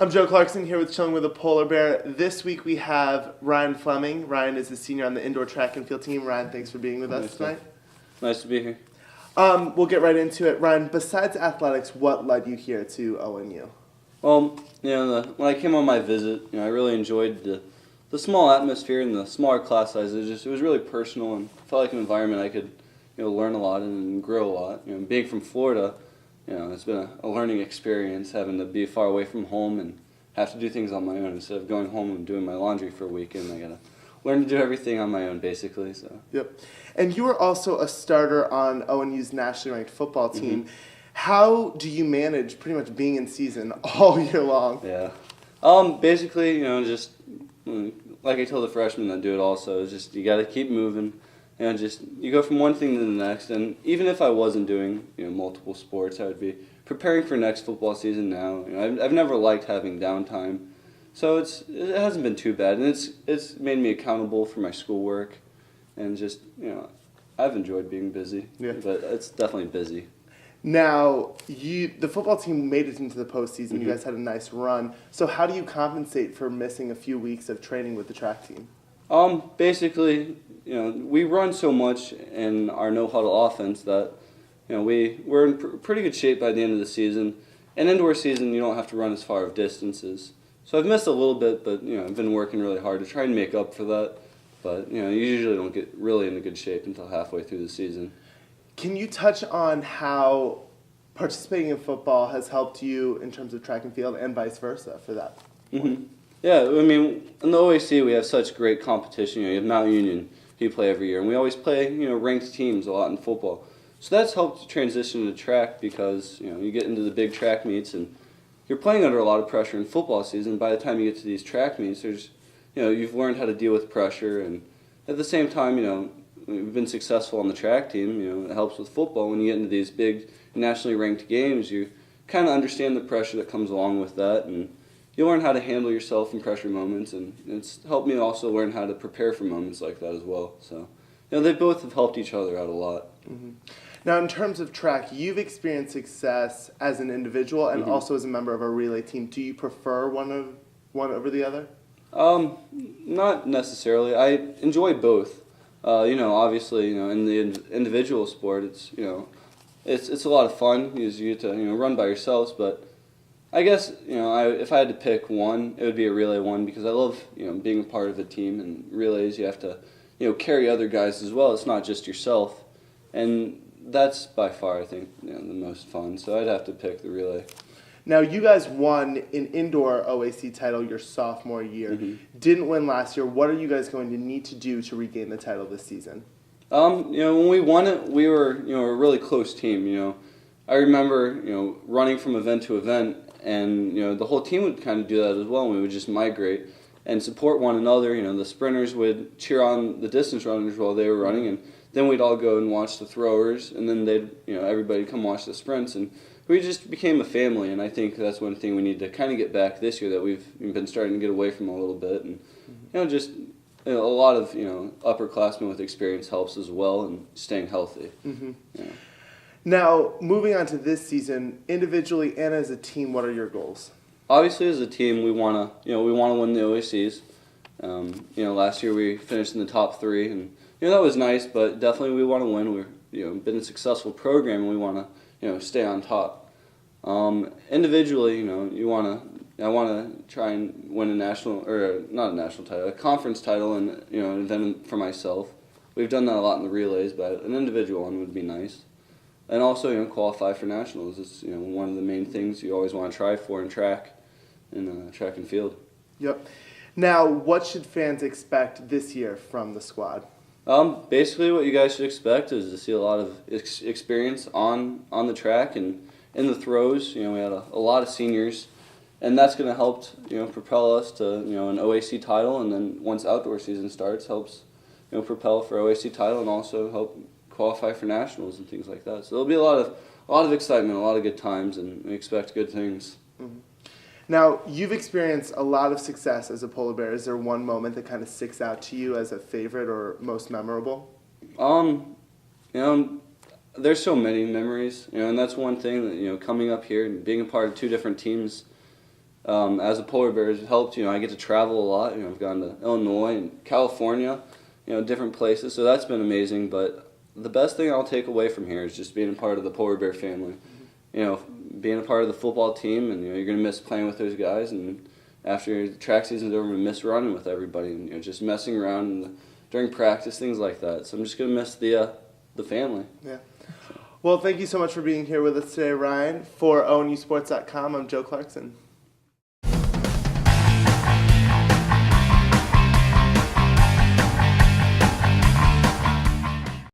I'm Joe Clarkson here with Chillin with a Polar Bear. This week we have Ryan Fleming. Ryan is a senior on the indoor track and field team. Ryan, thanks for being with us tonight. Nice to be here. We'll get right into it. Ryan, besides athletics, what led you here to ONU? Well, when I came on my visit, I really enjoyed the small atmosphere and the smaller class sizes. It was really personal and felt like an environment I could learn a lot and grow a lot. Being from Florida, it's been a learning experience having to be far away from home and have to do things on my own instead of going home and doing my laundry for a weekend. I gotta learn to do everything on my own, basically. So. Yep. And you were also a starter on ONU's nationally ranked football team. How do you manage pretty much being in season all year long? Yeah. Basically, just like I tell the freshmen that do it also, is just you got to keep moving. You go from one thing to the next. And even if I wasn't doing multiple sports, I would be preparing for next football season now. I've never liked having downtime, so it hasn't been too bad, and it's made me accountable for my schoolwork, and just I've enjoyed being busy. Yeah. But it's definitely busy. Now, the football team made it into the postseason. You guys had a nice run. So how do you compensate for missing a few weeks of training with the track team? Basically, we run so much in our no-huddle offense that, we're in pretty good shape by the end of the season. And indoor season, you don't have to run as far of distances. So I've missed a little bit, but, I've been working really hard to try and make up for that. But, you usually don't get really into good shape until halfway through the season. Can you touch on how participating in football has helped you in terms of track and field and vice versa for that? Yeah, in the OAC we have such great competition. You have Mount Union, who you play every year, and we always play ranked teams a lot in football. So that's helped transition to track because you get into the big track meets and you're playing under a lot of pressure in football season. By the time you get to these track meets, there's you've learned how to deal with pressure, and at the same time we've been successful on the track team. It helps with football when you get into these big nationally ranked games. You kind of understand the pressure that comes along with that, and you learn how to handle yourself in pressure moments. And it's helped me also learn how to prepare for moments like that as well. So, they both have helped each other out a lot. Now, in terms of track, you've experienced success as an individual and also as a member of a relay team. Do you prefer one over the other? Not necessarily. I enjoy both. Obviously, in the individual sport, it's a lot of fun because you get to run by yourselves. But I guess if I had to pick one, it would be a relay one because I love being a part of a team. And relays, you have to carry other guys as well. It's not just yourself, and that's by far I think the most fun. So I'd have to pick the relay. Now, you guys won an indoor OAC title your sophomore year. Didn't win last year. What are you guys going to need to do to regain the title this season? When we won it, we were a really close team. I remember running from event to event, and the whole team would kind of do that as well. And we would just migrate and support one another. The sprinters would cheer on the distance runners while they were running, and then we'd all go and watch the throwers, and then everybody come watch the sprints, and we just became a family. And I think that's one thing we need to kind of get back this year that we've been starting to get away from a little bit. And a lot of upperclassmen with experience helps as well, and staying healthy. Now, moving on to this season, individually and as a team, what are your goals? Obviously, as a team, we wanna win the OACs. Last year we finished in the top 3, and that was nice. But definitely, we want to win. We've been a successful program, and we want to stay on top. Individually, I want to try and win a national, or not a national title, a conference title, and an event for myself. We've done that a lot in the relays, but an individual one would be nice. And also, qualify for nationals. It's one of the main things you always want to try for in track and field. Yep. Now, what should fans expect this year from the squad? Basically, what you guys should expect is to see a lot of experience on the track and in the throws. We had a lot of seniors, and that's going to help propel us to an OAC title, and then once outdoor season starts, helps propel for OAC title and also help qualify for nationals and things like that. So there'll be a lot of excitement, a lot of good times, and we expect good things. Now, you've experienced a lot of success as a polar bear. Is there one moment that kind of sticks out to you as a favorite or most memorable? There's so many memories, and that's one thing that, coming up here and being a part of 2 different teams, as a polar bear, it's helped. I get to travel a lot. I've gone to Illinois and California, different places. So that's been amazing. But the best thing I'll take away from here is just being a part of the polar bear family. Being a part of the football team, and you're gonna miss playing with those guys. And after the track season's over, we miss running with everybody, and just messing around during practice, things like that. So I'm just gonna miss the family. Yeah. Well, thank you so much for being here with us today, Ryan. For ONUsports.com, I'm Joe Clarkson.